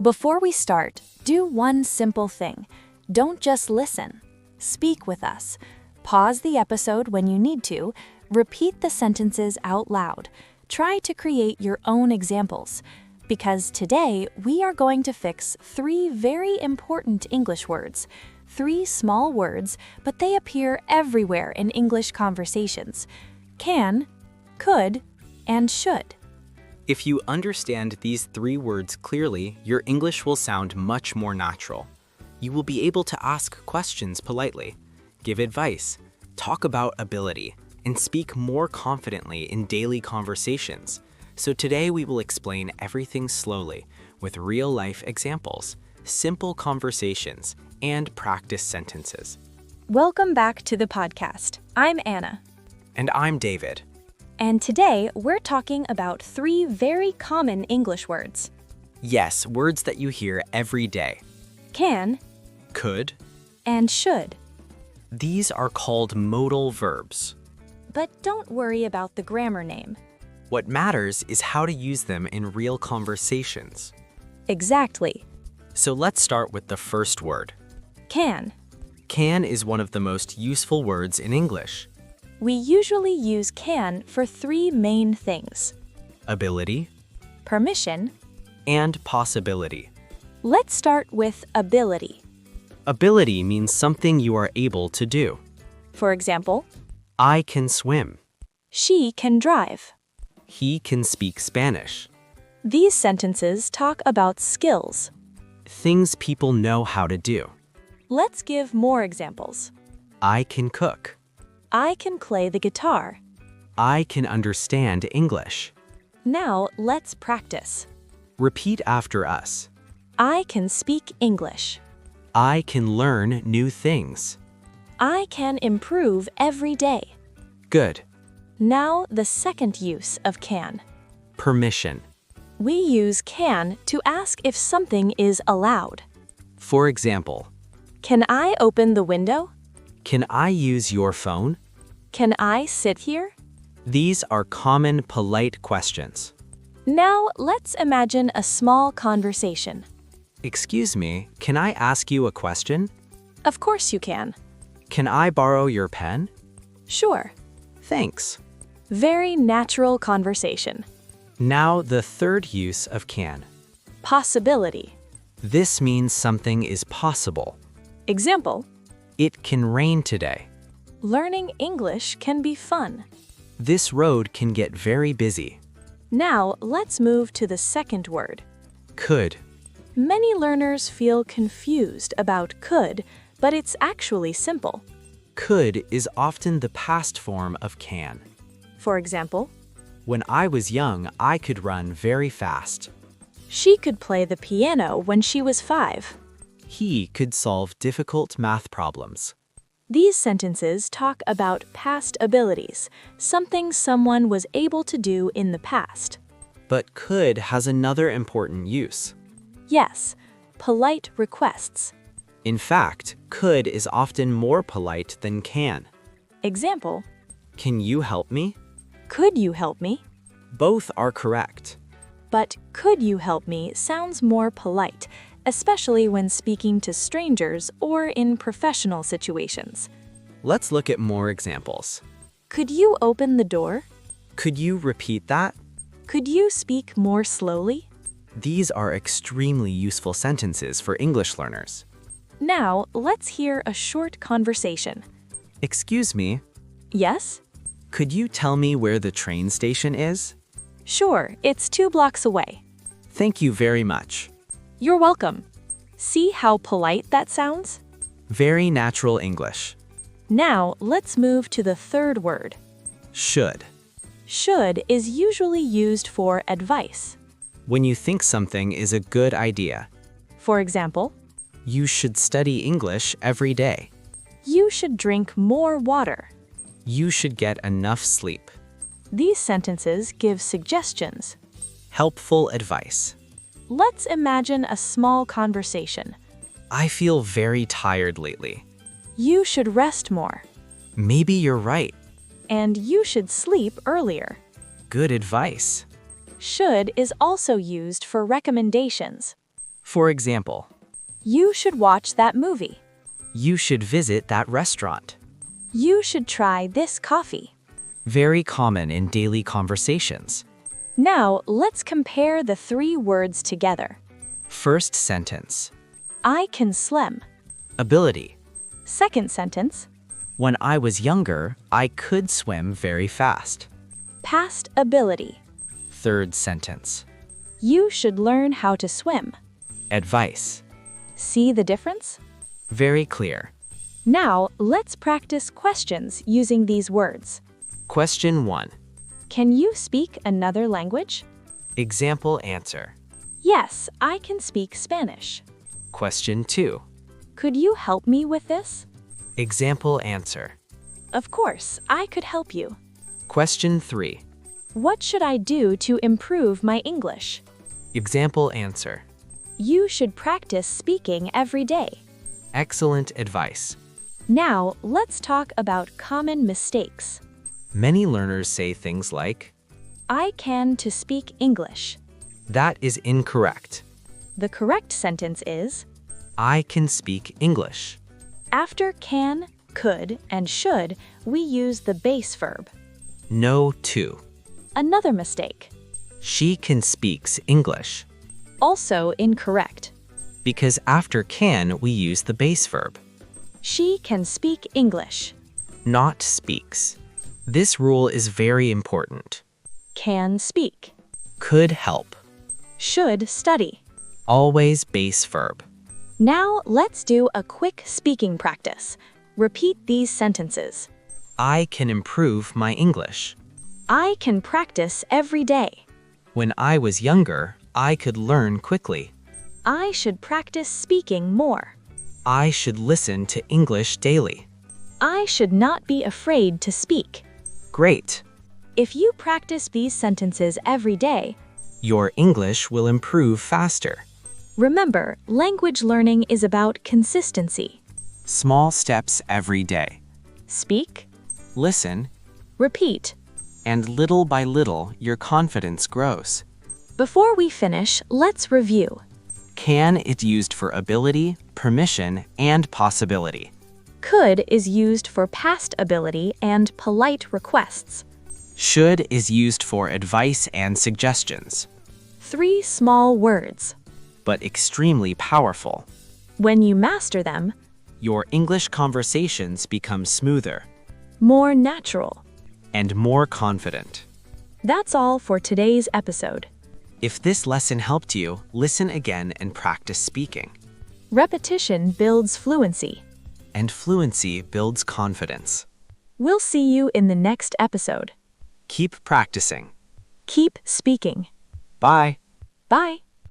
Before we start, do one simple thing. Don't just listen. Speak with us. Pause the episode when you need to. Repeat the sentences out loud. Try to create your own examples. Because today, we are going to fix 3 very important English words. 3 small words, but they appear everywhere in English conversations. Can, could, and should. If you understand these 3 words clearly, your English will sound much more natural. You will be able to ask questions politely, give advice, talk about ability, and speak more confidently in daily conversations. So today we will explain everything slowly with real-life examples, simple conversations, and practice sentences. Welcome back to the podcast. I'm Anna. And I'm David. And today, we're talking about 3 very common English words. Yes, words that you hear every day. Can, Could. and should. These are called modal verbs. But don't worry about the grammar name. What matters is how to use them in real conversations. Exactly. So let's start with the first word. Can. Can is one of the most useful words in English. We usually use can for 3 main things: Ability permission. and possibility. Let's start with ability. Ability means something you are able to do. For example, I can swim. she can drive. He can speak Spanish. These sentences talk about skills. Things people know how to do. Let's give more examples. I can cook. I can play the guitar. I can understand English. Now let's practice. Repeat after us. I can speak English. I can learn new things. I can improve every day. Good. Now the second use of can. Permission. We use can to ask if something is allowed. For example, Can I open the window? can I use your phone? Can I sit here? These are common polite questions. Now let's imagine a small conversation. Excuse me, can I ask you a question? Of course you can. Can I borrow your pen? Sure. Thanks. Very natural conversation. Now the third use of can. Possibility. This means something is possible. Example, It can rain today. learning English can be fun. This road can get very busy. Now let's move to the second word. Could. Many learners feel confused about could, but it's actually simple. Could is often the past form of can. For example, When I was young, I could run very fast. she could play the piano when she was 5. He could solve difficult math problems. These sentences talk about past abilities, something someone was able to do in the past. But could has another important use. Yes, polite requests. In fact, could is often more polite than can. Example, Can you help me? could you help me? Both are correct. But could you help me sounds more polite, especially when speaking to strangers or in professional situations. Let's look at more examples. Could you open the door? Could you repeat that? Could you speak more slowly? These are extremely useful sentences for English learners. Now, let's hear a short conversation. Excuse me, Yes? could you tell me where the train station is? Sure, it's 2 blocks away. Thank you very much. You're welcome. See how polite that sounds? Very natural English. Now, let's move to the third word. Should. Should is usually used for advice. When you think something is a good idea. For example, You should study English every day. you should drink more water. You should get enough sleep. These sentences give suggestions. Helpful advice. Let's imagine a small conversation. I feel very tired lately. You should rest more. Maybe you're right. And you should sleep earlier. Good advice. Should is also used for recommendations. For example, You should watch that movie. you should visit that restaurant. You should try this coffee. Very common in daily conversations. Now, let's compare the three words together. First sentence. I can swim. Ability. Second sentence. When I was younger, I could swim very fast. Past ability. Third sentence. You should learn how to swim. Advice. See the difference? Very clear. Now, let's practice questions using these words. Question 1. Can you speak another language? Example answer. Yes, I can speak Spanish. Question 2. Could you help me with this? Example answer. Of course, I could help you. Question 3. What should I do to improve my English? Example answer. You should practice speaking every day. Excellent advice. Now, let's talk about common mistakes. Many learners say things like, I can to speak English. that is incorrect. The correct sentence is, I can speak English. after can, could, and should, we use the base verb. No to. Another mistake. She can speaks English. Also incorrect. Because after can, we use the base verb. She can speak English. Not speaks. This rule is very important. Can speak. Could help. Should study. Always base verb. Now let's do a quick speaking practice. Repeat these sentences. I can improve my English. I can practice every day. When I was younger, I could learn quickly. I should practice speaking more. I should listen to English daily. I should not be afraid to speak. Great. If you practice these sentences every day, Your English will improve faster. remember, language learning is about consistency. Small steps every day. Speak, Listen, repeat. and little by little, your confidence grows. Before we finish, let's review. Can is used for ability, permission, and possibility. Could is used for past ability and polite requests. Should is used for advice and suggestions, Three small words. but extremely powerful. When you master them, Your English conversations become smoother more natural. and more confident. That's all for today's episode. If this lesson helped you, listen again and practice speaking. Repetition builds fluency. And fluency builds confidence. We'll see you in the next episode. Keep practicing. Keep speaking. Bye. Bye.